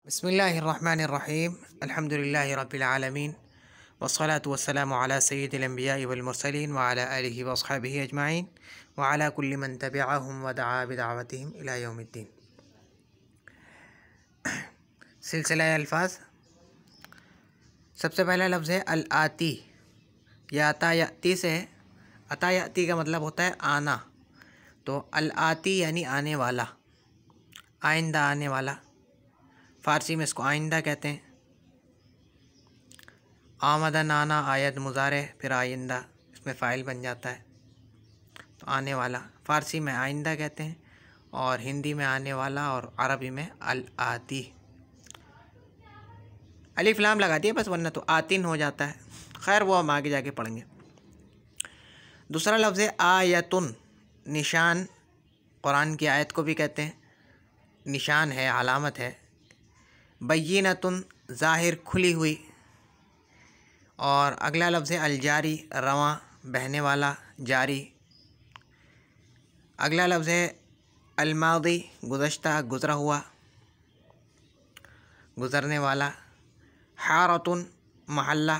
बिस्मिल्लाहिर्रहमानिर्रहीम अल्हम्दुलिल्लाहि रब्बिल आलमीन वस्सलातु वस्सलामु अला सय्यिदिल अंबिया'i वल मुरसलीन व अला आलिहि व अस्हाबिहि अजमाइन व अला कुल्लि मन तबिअहुम व दआ बिदअवतिहिम इला यौमिद्दीन। सिलसिला अल्फाज। सबसे पहला लफ्ज़ है अल आती। यह अता याती से है। अता याती का मतलब होता है आना, तो अल आती यानी आने वाला, आइंदा आने वाला। फ़ारसी में इसको आइंदा कहते हैं। आमदन आना आयद मुज़ारे फिर आइंदा, इसमें फ़ाइल बन जाता है, तो आने वाला फ़ारसी में आइंदा कहते हैं और हिंदी में आने वाला और अरबी में अल आती। अलिफ लाम लगा दिया बस, वरना तो आतिन हो जाता है। खैर वो हम आगे जाके पढ़ेंगे। दूसरा लफ्ज़ है आयतुन। निशान, कुरान की आयत को भी कहते हैं, निशान है, अलामत है। बय्यिनतुन, ज़ाहिर, खुली हुई। और अगला लफ्ज़ है अलजारी, रवां, बहने वाला, जारी। अगला लफ्ज़ है अलमादी, गुज़श्ता, गुज़रा हुआ, गुज़रने वाला। हारतुन, महल्ला,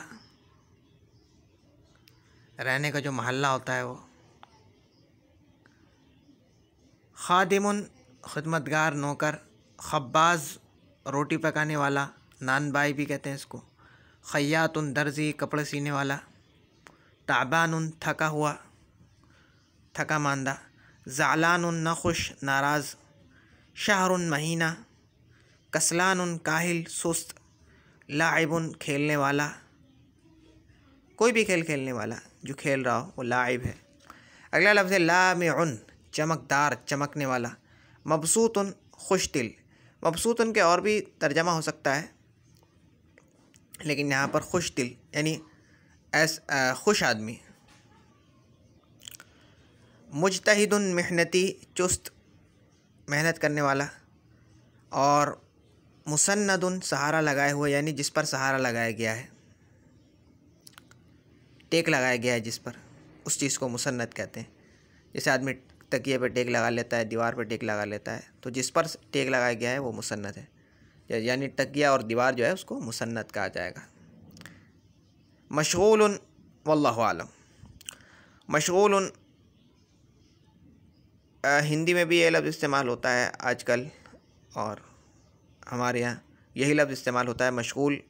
रहने का जो महल्ला होता है वो। खादिमुन, खिदमतगार, नौकर। खब्बाज़, रोटी पकाने वाला, नान बाई भी कहते हैं इसको। खय्यातुन, दर्जी, कपड़े सीने वाला। ताबानुन, थका हुआ, थका मांदा। ज़ालानुन, नाखुश, नाराज़। शहरुन, महीना। कसलानुन, काहिल, सुस्त। लाइबुन, खेलने वाला, कोई भी खेल खेलने वाला, जो खेल रहा हो वो लाइब है। अगला लफ्ज़ है लामिउन, चमकदार, चमकने वाला। मबसूतुन, खुश दिल। मबसूतुन के और भी तर्जमा हो सकता है, लेकिन यहाँ पर खुश दिल यानी खुश आदमी। मुजतहिदुन, मेहनती, चुस्त, मेहनत करने वाला। और मुसन्नदुन, सहारा लगाए हुए, यानी जिस पर सहारा लगाया गया है, टेक लगाया गया है जिस पर, उस चीज़ को मुसन्नद कहते हैं। जैसे आदमी तकिए पर टेक लगा लेता है, दीवार पर टेक लगा लेता है, तो जिस पर टेक लगाया गया है वो मुसन्नद है, यानी तकिया और दीवार जो है उसको मुसन्नद कहा जाएगा। मशगूलुन, वल्लाहु आलम। मशगूलुन हिंदी में भी ये लफ्ज़ इस्तेमाल होता है आजकल, और हमारे यहाँ यही लफ्ज़ इस्तेमाल होता है मशगूल,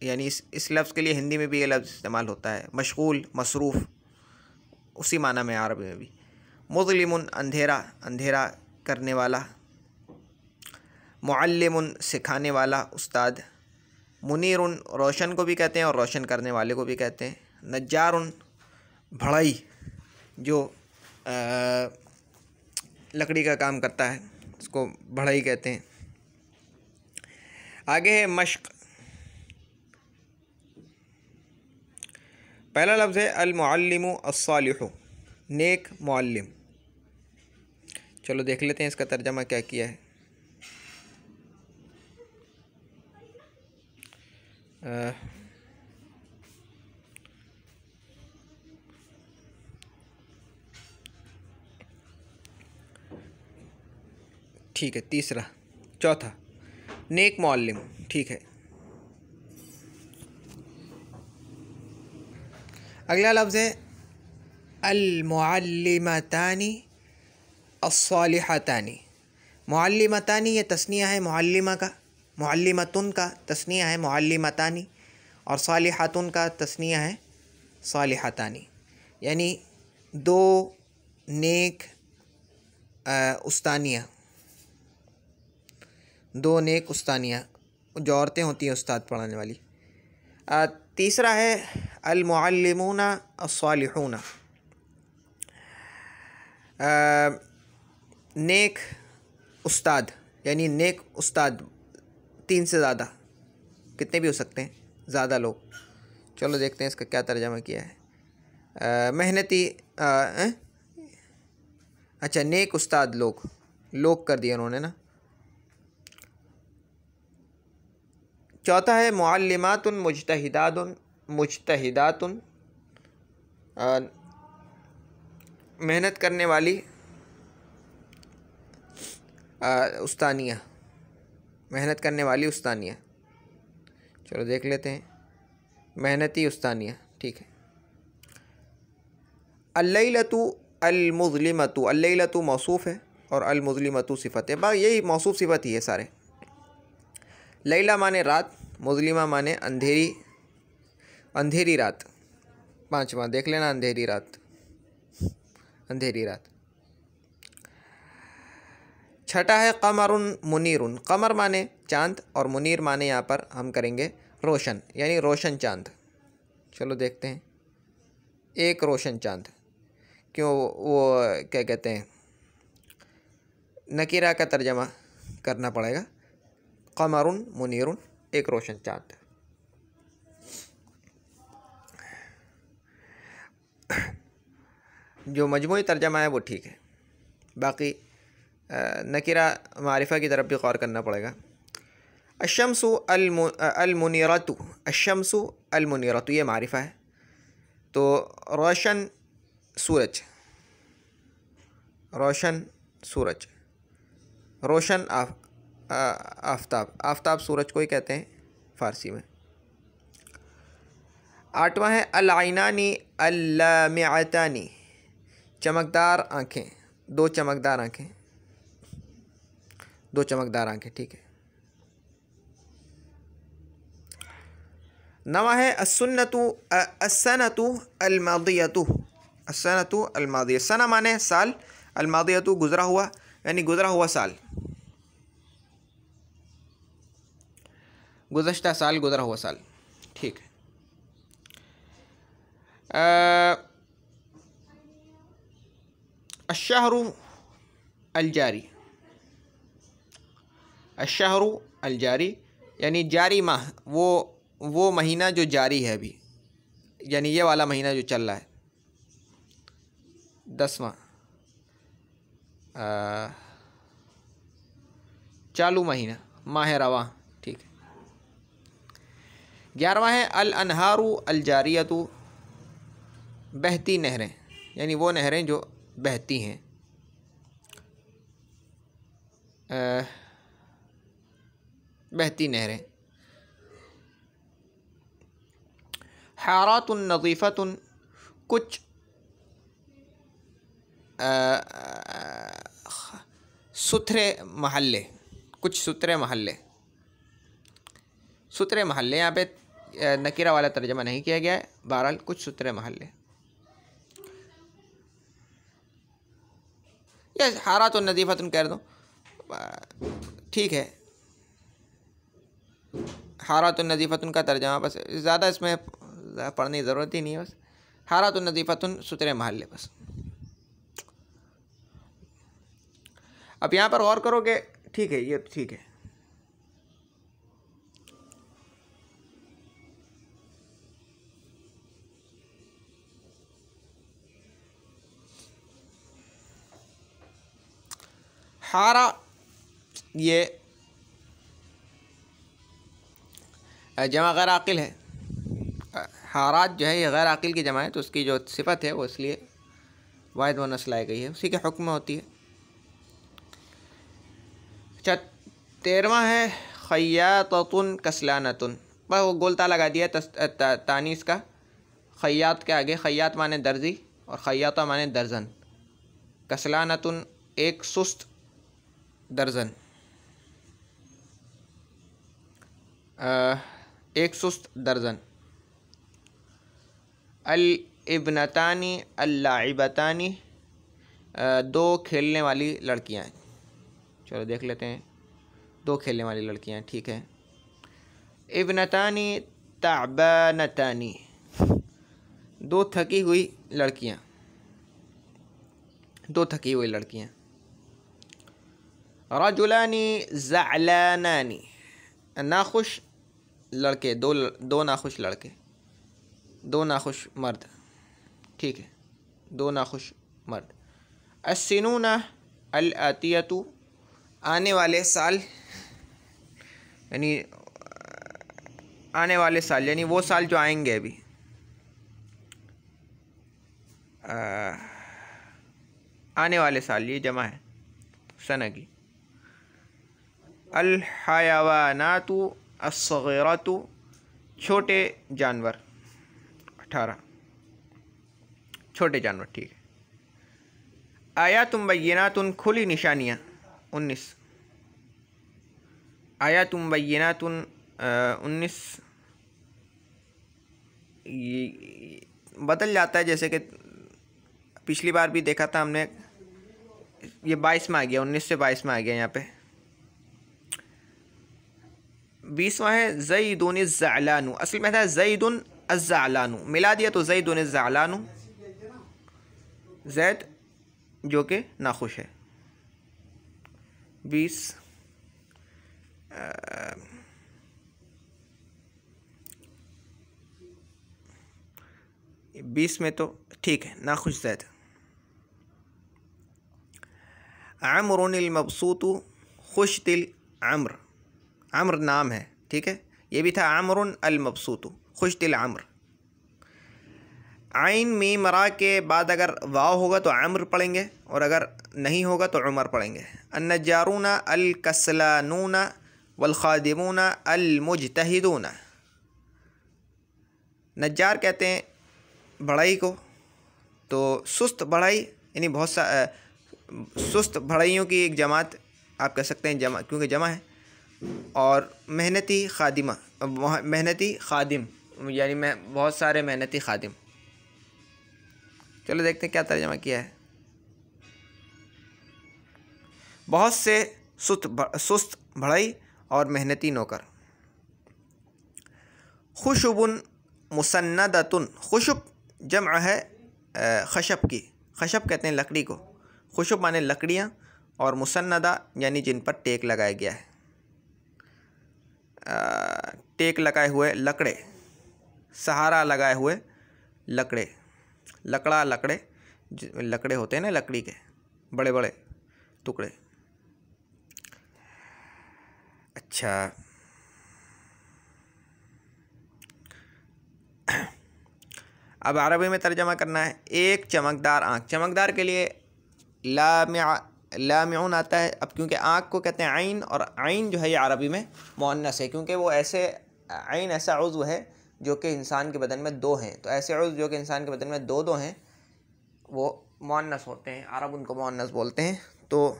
यानी इस लफ्ज़ के लिए हिंदी में भी ये लफ्ज़ इस्तेमाल होता है मशगूल, मसरूफ़, उसी माना में अरबी में भी। मुज़लिमुन, अंधेरा, अंधेरा करने वाला। मुअल्लिमुन, सिखाने वाला, उस्ताद। मुनीरुन, रोशन को भी कहते हैं और रोशन करने वाले को भी कहते हैं। नज्जारुन, बढ़ई, जो लकड़ी का काम करता है उसको बढ़ई कहते हैं। आगे है मश्क। पहला लफ्ज़ है अल मुअल्लिमु अस्सालिहु, नेक मुअल्लिम। चलो देख लेते हैं इसका तर्जमा क्या किया है। ठीक है, तीसरा, चौथा, नेक मुअल्लिम, ठीक है। अगला लफ्ज़ है अल मुअल्लिमतानी अस्सालिहतानी। मुअल्लिमतानी ये तस्निया है मुअल्लिमा का, मुअल्लिमतुन का तस्निया है मुअल्लिमतानी, और सालिहतुन का तस्निया है सालिहतानी, यानी दो नेक उस्तानियाँ, दो नेक उस्तानियाँ, जो औरतें होती हैं उस्ताद पढ़ाने वाली। तीसरा है अल मुअल्लिमूना अस्सालिहूना, नेक उस्ताद, यानी नेक उस्ताद तीन से ज़्यादा, कितने भी हो सकते हैं, ज़्यादा लोग। चलो देखते हैं इसका क्या तर्जमा किया है। मेहनती, अच्छा, नेक उस्ताद लोग, लोग कर दिया उन्होंने ना। चौथा है मुअल्लिमातुन मुज्तहिदातुन, मुज्तहिदातुन, मेहनत करने वाली उस्तानियाँ, मेहनत करने वाली उस्तानिया। चलो देख लेते हैं, मेहनती उस्तानिया, ठीक है। अल्लैलतु अलमुज़लिमतु, अल्लैलतु मौसूफ़ है और अलमुज़लिमतु सिफ़त है। बस यही मौसूफ़ सिफ़त ही है सारे। लैला माने रात, मुज़लिमा माने अंधेरी, अंधेरी रात। पांचवा देख लेना, अंधेरी रात, अंधेरी रात। छठा है कमरुन मुनीरुन। कमर माने चांद और मुनीर माने यहाँ पर हम करेंगे रोशन, यानी रोशन चांद। चलो देखते हैं, एक रोशन चांद। क्यों, वो क्या कहते हैं, नकीरा का तर्जमा करना पड़ेगा। कमरुन मुनीरुन, एक रोशन चांद। जो मजमूई तर्जमा है वो ठीक है, बाकी नकीरा मारिफा की तरफ भी गौर करना पड़ेगा। अशम्सु अलमुनीरतु, अशम्सु अलमुनीरतु ये मारिफा है, तो रोशन सूरज, रोशन सूरज, रोशन आफताब, आफताब सूरज को ही कहते हैं फ़ारसी में। आठवां है अल-आइनानी अल-लामिअतानी, चमकदार आँखें, दो चमकदार आँखें, दो चमकदार आँखें, ठीक है। नवा है अस्सुन्नतु अस्सनतु अलमादियतु, अस्सनतु अलमादिया। सना माने साल, अलमादियतु गुज़रा हुआ, यानी गुज़रा हुआ साल, गुज़श्ता साल, गुज़रा हुआ साल, ठीक है। अश्शहरु अलजारी, अश्शहरु अलजारी यानी जारी माह, वो महीना जो जारी है अभी, यानी ये वाला महीना जो चल रहा है। 10वां चालू महीना, माह रवा, ठीक है। 11वां है अल अनहारु अलजारियतु, बहती नहरें, यानी वो नहरें जो बहती हैं। बहती नहरें। हारातुन नज़ीफ़तुन, कुछ सुथरे महल्ले, कुछ सुथरे महल्ले, सुथरे महल्ले, यहाँ पे नकीरा वाला तर्जमा नहीं किया गया है, बहरहाल कुछ सुथरे महल्ले। या हारातुन नज़ीफ़तुन कह दो, ठीक है। हारातुन नज़ीफ़तुन का तर्जमा, बस ज़्यादा इसमें पढ़ने की ज़रूरत ही नहीं है, बस हारातुन नज़ीफ़तुन सुथरे महल्ले बस। अब यहाँ पर गौर करोगे, ठीक है, ये ठीक है। हारा ये जमा गैर आकिल है, हारात जो है ये गैर आकिल की जमा है, तो उसकी जो सिफत है वो इसलिए वाहिद मुअन्नस लाई गई है, उसी के हुक्म में होती है। अच्छा, 13वां है खय्यातुन कस्लानतुन, बस वो गोलता लगा दिया तानीस का। खय्यात के आगे, खय्यात माने दर्जी और खय्याता माने दर्जन। कस्लानतुन एक सुस्त दर्जन, एक सुस्त दर्जन। अल इब्नतानी अल्लाइबतानी, दो खेलने वाली लड़कियां। चलो देख लेते हैं, दो खेलने वाली लड़कियां, ठीक है। इब्नतानी ताबानतानी, दो थकी हुई लड़कियां, दो थकी हुई लड़कियां। रजुलानी ज़अलानानी, नाखुश लड़के, दो नाखुश लड़के, दो नाखुश मर्द, ठीक है, दो नाखुश मर्द। अस्सिनूना अल आतियतु, आने वाले साल, यानी आने वाले साल, यानी वो साल जो आएंगे अभी। आने वाले साल, ये जमा है सना की। अल हयावानातु अस्सगीरतु, छोटे जानवर। 18 छोटे जानवर, ठीक है। आयातुम बय्यिनातुन, खुली निशानियाँ। 19 आयातुम बय्यिनातुन 19 बदल जाता है, जैसे कि पिछली बार भी देखा था हमने, ये 22 में आ गया, 19 से 22 में आ गया यहाँ पे। 20वां है ज़ैदुन अज़्ज़अलानु, असल में था ज़ैदुन अज़्ज़अलानु, मिला दिया तो ज़ैदुन अज़्ज़अलानु, ज़ैद जो कि नाखुश है। 20 में तो ठीक है, नाखुश ज़ैद। अम्रुनिल मबसूतु, खुश दिल अम्र, अम्र नाम है, ठीक है। ये भी था अम्रुन अल मबसूतु, खुश दिल अम्र। आइन मीम रा के बाद अगर वाव होगा तो अम्र पढ़ेंगे, और अगर नहीं होगा तो उमर पढ़ेंगे। अन्नजारूना अल कसलानूना वल खादिमूना अल मुजतहिदूना। नज्जार कहते हैं बढ़ई को, तो सुस्त बढ़ई यानी बहुत सुस्त बढ़इयों की एक जमात आप कह सकते हैं, जमा क्योंकि जमा है। और मेहनती खादिमा, मेहनती खादिम यानी मैं बहुत सारे मेहनती खादिम। चलो देखते हैं क्या तर्जमा किया है। बहुत से सुस्त बढ़ई और मेहनती नौकर। खुशबुन मुसन्नदतुन, खुशब जम्अ है खशब की, खशब कहते हैं लकड़ी को, खुशब माने लकड़ियाँ, और मुसन्नदा यानी जिन पर टेक लगाया गया है, टेक लगाए हुए लकड़े, सहारा लगाए हुए लकड़े, लकड़ा लकड़े, लकड़े होते हैं ना लकड़ी के बड़े बड़े टुकड़े। अच्छा, अब अरबी में तर्जमा करना है। एक चमकदार आँख, चमकदार के लिए लामिउन आता है। अब क्योंकि आँख को कहते हैं आइन, और आइन जो है ये अरबी में मुअन्नस है, क्योंकि वो ऐसे आइन ऐसा उज़्व है जो कि इंसान के बदन में दो हैं, तो ऐसे उज़्व जो कि इंसान के बदन में दो दो हैं वो मुअन्नस होते हैं, अरब उनको मुअन्नस बोलते हैं। तो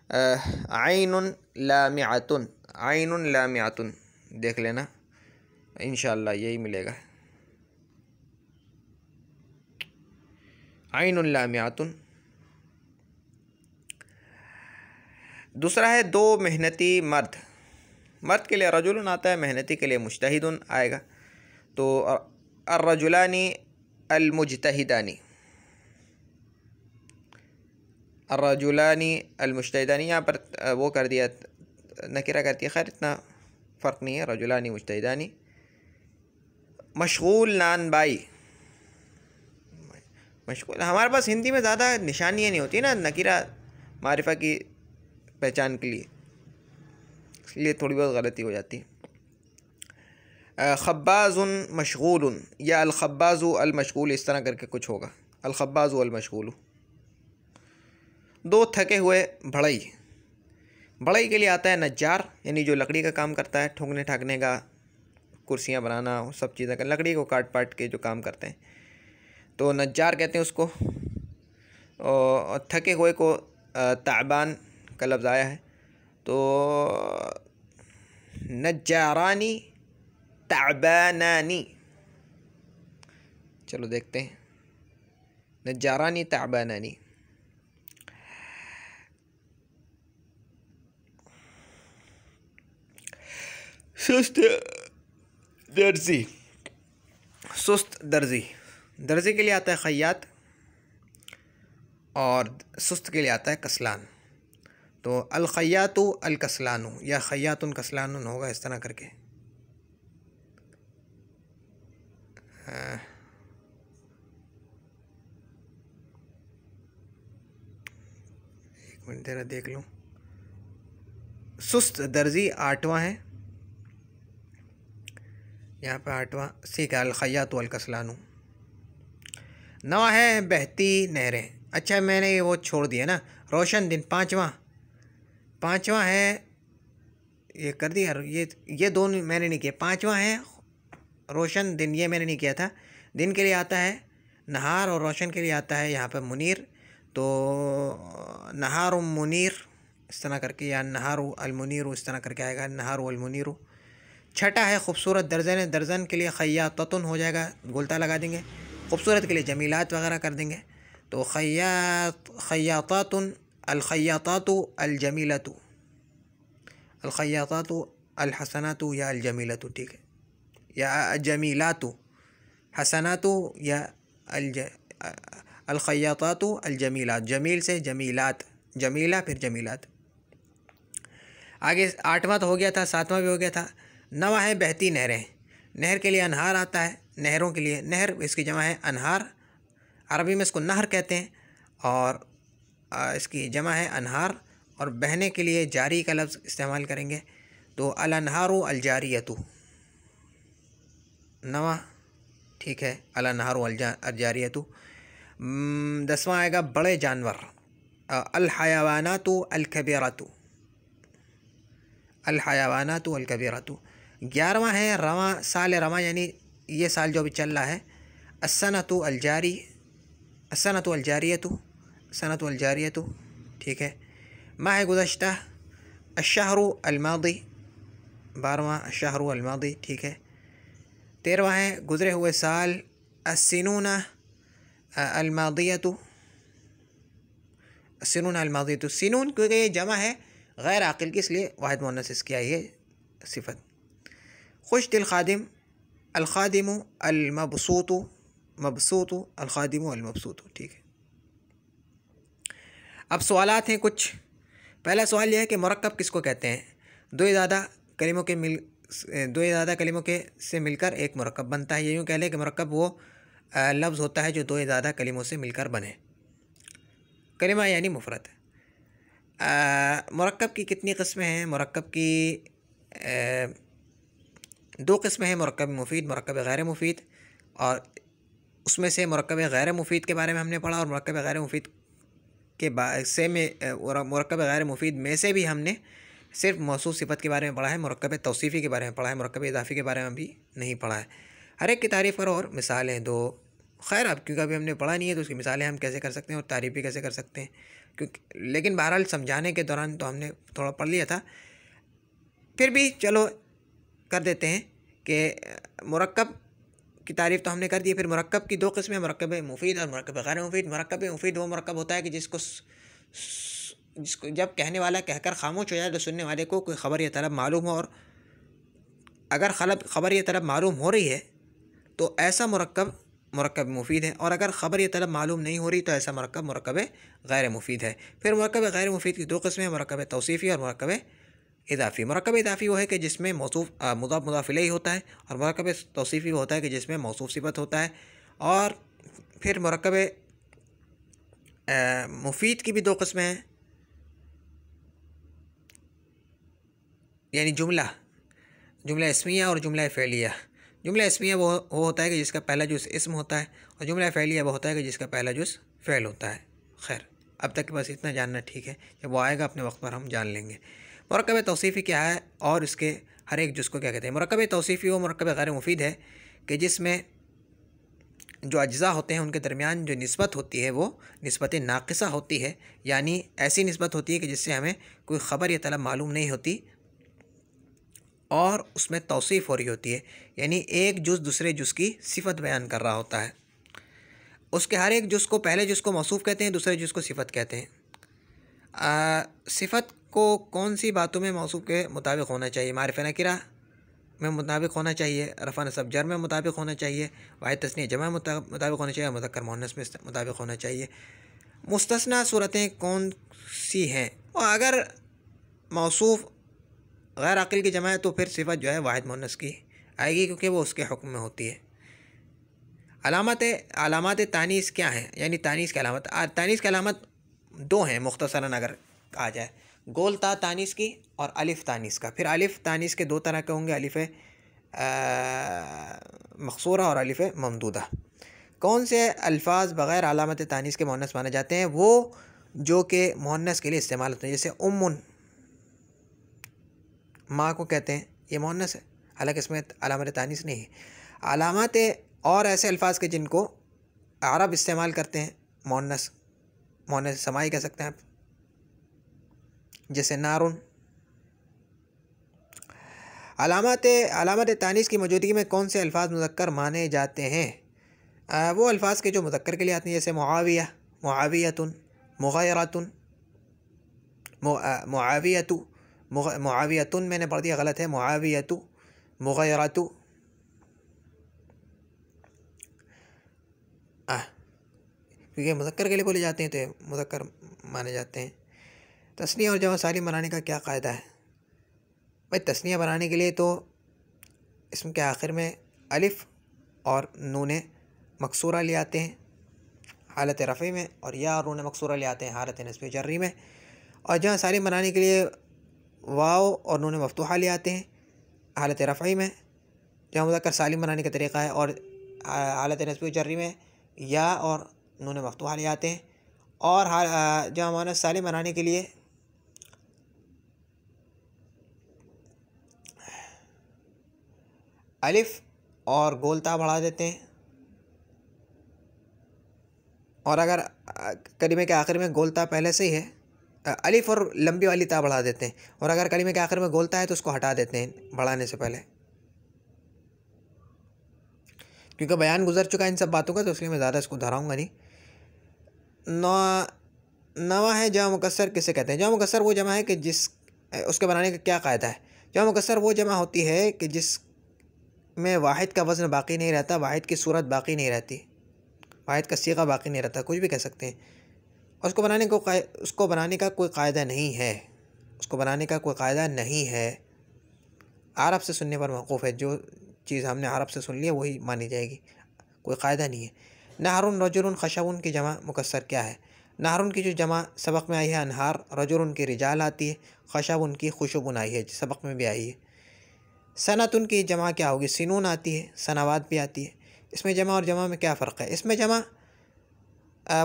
आइनुन लामिअतुन, आइनुन लामिअतुन देख लेना, इंशाअल्लाह यही मिलेगा, आइनुन लामिअतुन। दूसरा है दो मेहनती मर्द, मर्द के लिए रजुलन आता है, मेहनती के लिए मुजतहिदुन आएगा। तो अर्रजुलानी अलमुजतहिदानी, अर्रजुलानी अलमुजतहिदानी, यहाँ पर वो कर दिया नकिरा करती है, खैर इतना फ़र्क नहीं है, रजुलानी मुजतहिदानी। मशगूल नानबाई, मशगूल हमारे पास हिंदी में ज़्यादा निशानियाँ नहीं होती ना नकिरा मारिफा की पहचान के लिए, इसलिए थोड़ी बहुत गलती हो जाती है। खब्बाजुन मशगूलुन या अल खब्बाजु अल मशगूल, इस तरह करके कुछ होगा, अल खब्बाजु अल मशगूल। दो थके हुए बढ़ई, बढ़ई के लिए आता है नज्जार, यानी जो लकड़ी का काम करता है, ठोकने ठाकने का, कुर्सियाँ बनाना, सब चीज़ें का, लकड़ी को काट पाट के जो काम करते हैं, तो नज्जार कहते हैं उसको। और थके हुए को ताबान का लफ्ज़ आया है, तो नज्जारानी ताबानानी। चलो देखते हैं, नज्जारानी ताबानानी। सुस्त दर्जी, सुस्त दर्जी, दर्जी के लिए आता है खैयात, और सुस्त के लिए आता है कसलान। तो अल खैयातु अल कसलानु या खैयातुन कसलानुन होगा, इस तरह करके। एक मिनट तेरा देख लूँ। सुस्त दर्जी 8वां है, यहाँ पे 8वां सीखा अल खैयातु अल कसलानु। 9वां है बहती नहरें, अच्छा मैंने वो छोड़ दिया ना, रोशन दिन 5वां है ये कर दिया। ये दोनों मैंने नहीं किया। पांचवा है रोशन दिन, ये मैंने नहीं किया था। दिन के लिए आता है नहार और रोशन के लिए आता है यहाँ पर मुनीर। तो नहार मुनीर इस तरह करके, या नहार अलमुनीर इस तरह करके आएगा, नहार अलमुनीर। छठा है खूबसूरत दर्जन, दर्जन के लिए खैयातुन हो जाएगा, गोलता लगा देंगे। खूबसूरत के लिए जमीलात वगैरह कर देंगे। तो खैयातातुन, अलखैयातातु अलजमीलतु, अलखैयातातु अलहसनातु या अलजमीलतु, ठीक है, या जमीलातु, हसनातु या अलखैयातातु अलजमीलात, जमील से जमीलात, जमीला फिर जमीलात। आगे आठवां तो हो गया था, सातवां भी हो गया था। नवा है बहती नहरें, नहर के लिए अनहार आता है, नहरों के लिए नहर इसकी जमा है अनहार, अरबी में इसको नहर कहते हैं, और इसकी जमा है अनहार। और बहने के लिए जारी का लफ्ज़ इस्तेमाल करेंगे, तो अल अनहारु अल जारियतु, नवा, ठीक है, अल अनहारु अल जारियतु। 10वां आएगा बड़े जानवर, अल हयावानातु अल कबीरतु, अल हयावानातु अल कबीरतु। 11वां है रवा, साल रवा यानी ये साल जो अभी चल रहा है, अस्सनतु अल जारी, अस्सनतु अल जारियतु, सनतु अल जारियतु, ठीक है। माह गुज़श्ता, अश्शहरु अल मादी, 12वां अश्शहरु अल मादी, ठीक है। 13वां है गुज़रे हुए साल, अस्सिनूना अल मादियतु, अस्सिनूना अल मादियतु। सिनून क्योंकि ये जमा है गैर आकिल की, इसलिए वाहिद मुअन्नस इसकी आई है सिफत। खुश दिल खादिम, अल खादिमु अल मबसूतु, मबसूतु अल खादिमु अल मबसूतु, ठीक है। अब सवालात हैं कुछ। पहला सवाल यह है कि मुरक्कब किसको कहते हैं? दो या ज़्यादा कलिमों के से मिलकर एक मुरक्कब बनता है। ये यूँ कह लें कि मुरक्कब वो लफ्ज़ होता है जो दो या ज़्यादा कलिमों से मिलकर बने। कलिमा यानी मुफरद। मुरक्कब की कितनी किस्में हैं? मुरक्कब की दो किस्में हैं, मुरक्कब मुफीद, मुरक्कब गैर मुफीद। और उसमें से मुरक्कब गैर मुफीद के बारे में हमने पढ़ा, और मुरक्कब गैर मुफीद के मुरक्कब गैर मुफीद में से भी हमने सिर्फ मौसूफ सिफत के बारे में पढ़ा है, मुरक्कब तौसीफ़ी के बारे में पढ़ा है, मुरक्कब इज़ाफ़ी के बारे में भी नहीं पढ़ा है। हर एक की तारीफ़ करो और मिसालें दो। खैर अब क्योंकि अभी हमने पढ़ा नहीं है तो उसकी मिसालें हम कैसे कर सकते हैं और तारीफ़ भी कैसे कर सकते हैं, क्योंकि लेकिन बहरहाल समझाने के दौरान तो हमने थोड़ा पढ़ लिया था। फिर भी चलो कर देते हैं कि मुरक्कब की तारीफ़ तो हमने कर दी। फिर मुरक्कब की दो किस्में, मुरक्कब मुफीद और मुरक्कब गैर मुफीद। मुरक्कब मुफीद वो मुरक्कब होता है कि जिसको जब कहने वाला कहकर खामोश हो जाए तो सुनने वाले को कोई ख़बर या तलब मालूम हो, और अगर ख़बर या तलब मालूम हो रही है तो ऐसा मुरक्कब मुरक्कब मुफीद है, और अगर ख़बर या तलब मालूम नहीं हो रही तो ऐसा मुरक्कब मुरक्कब गैर मुफीद है। फिर मुरक्कब गैर मुफीद की दो किस्में, मुरक्कब तौसीफ़ी और मुरक्कब इज़ाफ़ी। मुरक्कब इज़ाफ़ी वो है कि जिसमें मौसूफ़ मुज़ाफ़ मुज़ाफ़ इलैहि होता है, और मुरक्कब तौसीफ़ी वो होता है कि जिसमें मौसूफ़ सिफ़त होता है। और फिर मुरक्कब मुफीद की भी दो किस्में हैं, यानी जुमला इस्मिया और जुमला फ़ेलिया। जुमला इस्मिया वो होता है कि जिसका पहला जुज़ इस्म होता है, और जुमला फ़ेलिया वो होता है कि जिसका पहला जुज़ फ़ेल होता है। खैर अब तक बस इतना जानना ठीक है, जब वो आएगा अपने वक्त पर हम जान लेंगे। मुरक्कब तौसीफ़ी क्या है और इसके हर एक जुज़ को क्या कहते हैं? मुरक्कब तौसीफ़ी वो मुरक्कब गैर मुफीद है कि जिसमें जो अज्ज़ा होते हैं उनके दरमियान जो निस्बत होती है वो निस्बत नाक़िसा होती है, यानी ऐसी निस्बत होती है कि जिससे हमें कोई ख़बर या तलब मालूम नहीं होती, और उसमें तौसीफ़ हो रही होती है, यानी एक जुज़ दूसरे जुज़ की सिफ़त बयान कर रहा होता है। उसके हर एक जुज़ को, पहले जुज़ को मौसूफ़ कहते हैं, दूसरे जुज़ को सिफ़त कहते हैं। सिफ़त को कौन सी बातों में मौसूफ़ के मुताबिक होना चाहिए? मारिफ़ नकिरा में मुताबिक होना चाहिए, रफ़ा नसब जर में मुताबिक होना चाहिए, वाहिद तस्नीया जमा मुताबिक होना चाहिए, मुज़क्कर मुअन्नस में मुताबिक होना चाहिए। मुस्तस्ना सूरतें कौन सी हैं? और अगर मौसूफ़ गैर आकिल की जमा है तो फिर सिफ़त जो है वाहिद मुअन्नस की आएगी, क्योंकि वो उसके हुक्म में होती है। अलामत तानीस क्या हैं? यानी तानीस की अलामत, तानीस की अलामत दो हैं मुख्तसरन अगर कहा जाए, गोल ता तानीस की और अलिफ़ तानीस का। फिर अलिफ़ तानीस के दो तरह के होंगे, अलिफ़ मक़सूरा और अलिफ़ ममदूदा। कौन से अल्फाज बग़ैर अलामत तानीस के मुअन्नस माने जाते हैं? वो जो कि मुअन्नस के लिए इस्तेमाल होते हैं, जैसे उम्मुन माँ को कहते हैं, ये मुअन्नस है, हालांकि इसमें अलामत तानीस नहीं है। अलामत और ऐसे अल्फाज के जिनको अरब इस्तेमाल करते हैं मुअन्नस, मुअन्नस समाई कह सकते हैं आप, जैसे नारुन। अलामत तानीस की मौजूदगी में कौन से अल्फाज मुज़क्कर माने जाते हैं? वो अल्फाज के जो मुज़क्कर के लिए आते हैं, जैसे मुआविया, मुआवियतुन, मुग़यरतुन, मुआवियतु, मुआवियतुन मैंने पढ़ दिया, गलत है, मुआवियतु, मुग़यरतु। क्योंकि मुज़क्कर के लिए बोले जाते हैं तो मुज़क्कर माने जाते हैं। तस्निया और जमा सालिम बनाने का क्या क़ायदा है? भाई तस्निया बनाने के लिए तो इसम के आखिर में अलिफ़ और नून मकसूरा ले आते हैं हालत रफ़ी में, और या और नून मकसूरा ले आते हैं हालत नस्ब जर्री में। और जमा सालिम बनाने के लिए वाव और नून मफ्तूहा ले आते हैं हालत रफ़ी में। जमा मुज़क्कर सालिम बनाने का तरीक़ा है, और हालत नस्ब जर्री में या और नून मफ्तूहा ले आते हैं। और जमा मुअन्नस सालिम बनाने के लिए अलिफ़ और गोलता बढ़ा देते हैं, और अगर कलीमे के आखिर में गोलता पहले से ही है, अलिफ़ और लंबी वाली ता बढ़ा देते हैं, और अगर कलीमे के आखिर में गोलता है तो उसको हटा देते हैं बढ़ाने से पहले। क्योंकि बयान गुजर चुका है इन सब बातों का, तो इसलिए मैं ज़्यादा इसको दोहराऊँगा नहीं। नवा है जमा मुकस्सर किसे कहते हैं? जमा मुकस्सर वो जमा है कि जिस उसके बनाने का क्या क़ायदा है? जमा मुकस्सर वो जमा होती है कि जिसमें वाहिद का वज़न बाकी नहीं रहता, वाहिद की सूरत बाकी नहीं रहती, वाहिद का सीगा बाकी नहीं रहता, कुछ भी कह सकते हैं। और उसको बनाने का कोई क़ायदा नहीं है, उसको बनाने का कोई क़ायदा नहीं है। अरब से सुनने पर मौक़ूफ़ है, जो चीज़ हमने अरब से सुन ली है वही मानी जाएगी, कोई क़ायदा नहीं है। नहरुन रजुलुन खशबुन की जमा मुकस्सर क्या है? नहरुन की जो जमा सबक में आई है अनहार, रजुलुन की रिजाल आती है, खशबुन की खुशबुन आई है, सबक में भी आई है। सनतुन की जमा क्या होगी? सिनून आती है, सनावात भी आती है। इसमें जमा और जमा में क्या फ़र्क है? इसमें जमा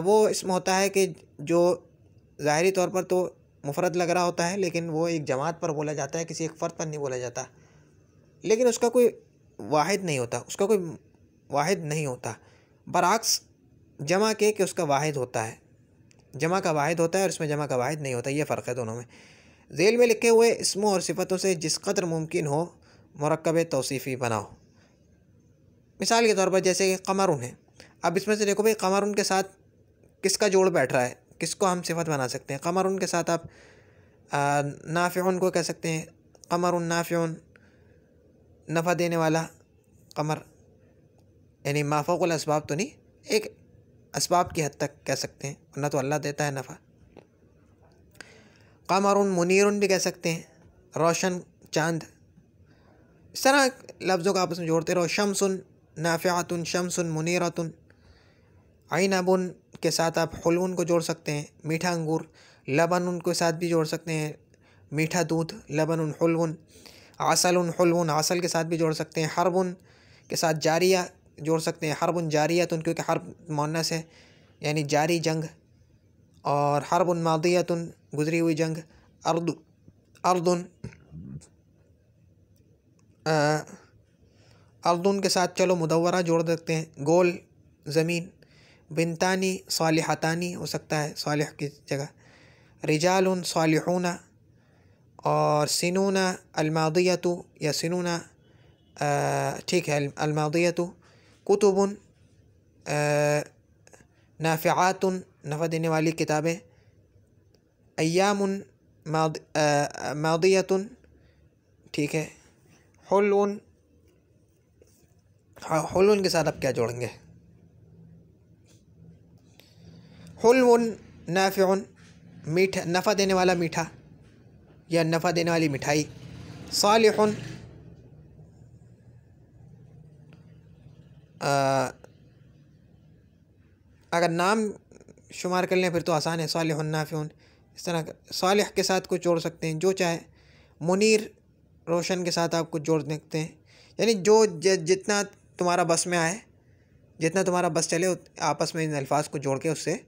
वो इसमें होता है कि जो ज़ाहिरी तौर पर तो मुफरद लग रहा होता है, लेकिन वो एक जमात पर बोला जाता है, किसी एक फ़र्द पर नहीं बोला जाता, लेकिन उसका कोई वाहिद नहीं होता, उसका कोई वाहिद नहीं होता। बरअक्स जमा के कि उसका वाहिद होता है, जमा का वाहिद होता है और इसमें जमा का वाहिद नहीं होता, ये फ़र्क है दोनों में। ज़ेल में लिखे हुए इस्मों और सिफ़तों से जिस कदर मुमकिन हो मुरक्कब तौसीफ़ी बनाओ। मिसाल के तौर पर जैसे कि कमरुन है, अब इसमें से देखो भाई कमरुन के साथ किसका जोड़ बैठ रहा है, किसको हम सिफ़त बना सकते हैं? कमरुन के साथ आप नाफ़िउन को कह सकते हैं, कमरुन नाफ़िउन, नफ़ा देने वाला कमर, यानी माफ़ौक़ुल असबाब तो नहीं, एक असबाब की हद तक कह सकते हैं, वरना तो अल्लाह देता है नफ़ा। कमरुन मुनीरुन भी कह सकते हैं, रोशन चाँद। इस तरह लफ्ज़ों का आपस में जोड़ते रहो। शम्सुन नाफ़िअतुन, शम्सुन मुनीरतुन। ऐनबुन के साथ आप हुलवुन को जोड़ सकते हैं, मीठा अंगूर। लबनुन के साथ भी जोड़ सकते हैं, मीठा दूध, लबनुन हुलवुन। असलुन हुलवुन, असल के साथ भी जोड़ सकते हैं। हर्बुन के साथ जारिया जोड़ सकते हैं, हर्बुन जारियतुन, क्योंकि हर्ब मुअन्नस है, यानी जारी जंग। और हर्बुन मादियतुन, गुजरी हुई जंग। अर्दुन अर्दुन के साथ चलो मुदव्वरा जोड़ सकते हैं, गोल ज़मीन। बिनतानी सालिहतानी हो सकता है, सालिह की जगह। रिजालुन सालिहूना। और सिनूना अलमादियतु या सिनूना, ठीक है, अलमादियतु। कुतुबुन नाफ़िआतुन, नफ़ा देने वाली किताबें। अय्यामुन मादियतुन, ठीक है। हुलुन, हुलुन के साथ आप क्या जोड़ेंगे? हुलुन नाफ़िउन, मीठा, नफ़ा देने वाला मीठा या नफ़ा देने वाली मिठाई। सालिहुन अगर नाम शुमार कर लें फिर तो आसान है, सालिहुन नाफ़िउन। इस तरह सालिह के साथ कुछ जोड़ सकते हैं, जो चाहे। मुनीर, रोशन के साथ आप कुछ जोड़ सकते हैं, यानी जो जितना तुम्हारा बस में आए, जितना तुम्हारा बस चले, आपस में इन अल्फाज को जोड़ के उससे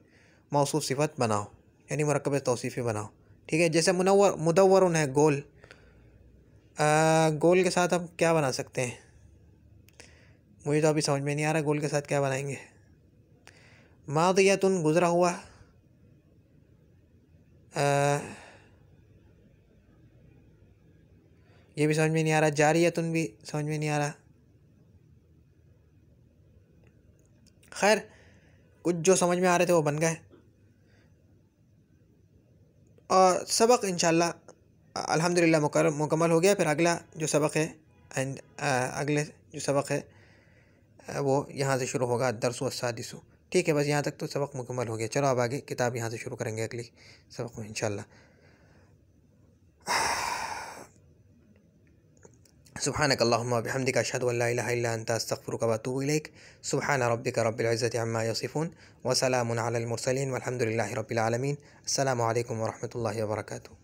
मौसूफ सिफ़त बनाओ, यानी मुरक्कब तौसीफ़ी बनाओ। ठीक है, जैसे मुदव्वरुन है, गोल। गोल के साथ हम क्या बना सकते हैं? मुझे तो अभी समझ में नहीं आ रहा गोल के साथ क्या बनाएंगे। मादियतुन गुज़रा हुआ, ये भी समझ में नहीं आ रहा। जारियतुन भी समझ में नहीं आ रहा। खैर, कुछ जो समझ में आ रहे थे वो बन गए। और सबक इंशाल्लाह अल्हम्दुलिल्लाह मुकम्मल हो गया। फिर अगला जो सबक है अगले जो सबक है वो यहाँ से शुरू होगा, दरसु अस्सादिसु। ठीक है, बस यहाँ तक तो सबक मुकम्मल हो गया। चलो अब आगे किताब यहाँ से शुरू करेंगे अगली सबक में इंशाल्लाह। सुब्हानक अल्लाहुम्मा व बिहम्दिका अशहदु अल्ला इलाहा इल्ला अंता अस्तगफिरुका व अतूबु इलैक। सुब्हान रब्बिका रब्बिल इज़्ज़ति अम्मा यसिफून व सलामुन अलल मुरसलीन वल्हम्दुलिल्लाहि रब्बिल आलमीन। अस्सलामु अलैकुम व रहमतुल्लाहि व बरकातुहू।